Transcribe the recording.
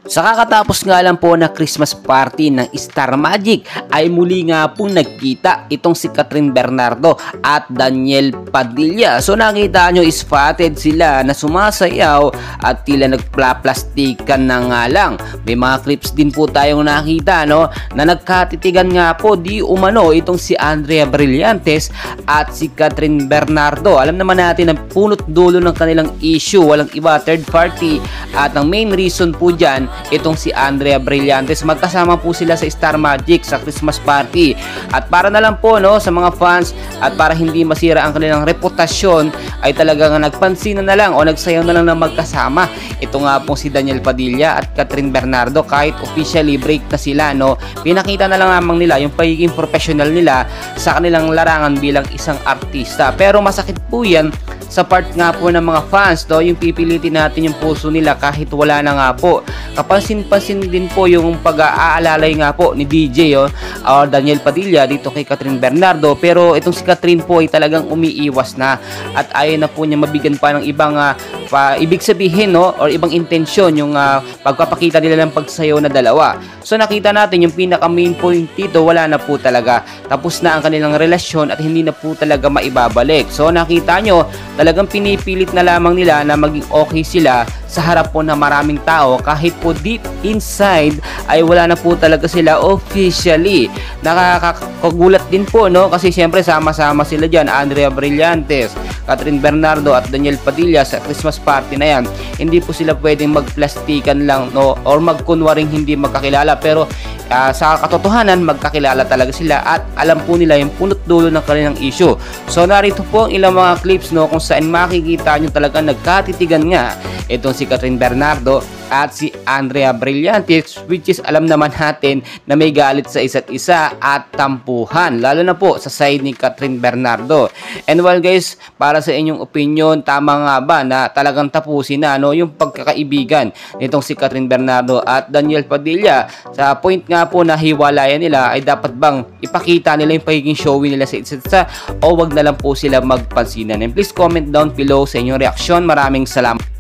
Sa kakatapos nga lang po na Christmas party ng Star Magic ay muli nga pong nagkita itong si Kathryn Bernardo at Daniel Padilla. So nakita nyo, spotted sila na sumasayaw at tila nagplaplastikan na nga lang. May mga clips din po tayong nakita, no, na nagkatitigan nga po di umano itong si Andrea Brillantes at si Kathryn Bernardo. Alam naman natin ang punot dulo ng kanilang issue, walang iba, third party, at ang main reason po dyan itong si Andrea Brillantes. Magkasama po sila sa Star Magic sa Christmas party, at para na lang po, no, sa mga fans at para hindi masira ang kanilang reputasyon ay talagang nagpansin na lang o nagsayaw na lang na magkasama ito nga pong si Daniel Padilla at Kathryn Bernardo. Kahit officially break na sila, no, pinakita na lang namang nila yung pagiging professional nila sa kanilang larangan bilang isang artista. Pero masakit po yan sa part nga po ng mga fans, no, yung pipilitin natin yung puso nila kahit wala na nga po. Kapansin-pansin din po yung pag-aalalay nga po ni DJ Daniel Padilla dito kay Kathryn Bernardo, pero itong si Kathryn po ay talagang umiiwas na at ayaw na po niya mabigyan pa ng ibang ibig sabihin, no, or ibang intensyon yung pagpapakita nila ng pagsayaw na dalawa. So nakita natin yung pinaka main point dito, wala na po talaga, tapos na ang kanilang relasyon at hindi na po talaga maibabalik. So nakita nyo, talagang pinipilit na lamang nila na maging okay sila sa harap po ng maraming tao, kahit po deep inside ay wala na po talaga sila officially. Nakakagulat din po, no, kasi syempre sama-sama sila dyan, Andrea Brillantes, Kathryn Bernardo at Daniel Padilla sa Christmas party na yan. Hindi po sila pwedeng magplastikan lang, no, or magkunwaring hindi magkakilala, pero sa katotohanan magkakilala talaga sila at alam po nila yung punot dulo ng kanilang issue. So narito po ang ilang mga clips, no, kung saan makikita nyo talaga nagkatitigan nga itong si Kathryn Bernardo at si Andrea Brillantes, which is alam naman natin na may galit sa isa't isa at tampuhan, lalo na po sa side ni Kathryn Bernardo. And well guys, para sa inyong opinion, tama nga ba na talagang tapusin na, no, yung pagkakaibigan nitong si Kathryn Bernardo at Daniel Padilla? Sa point nga po na hiwalayan nila, ay dapat bang ipakita nila yung pagiging showy nila sa isa't isa o wag na lang po sila magpansinan? And please comment down below sa inyong reaksyon. Maraming salamat.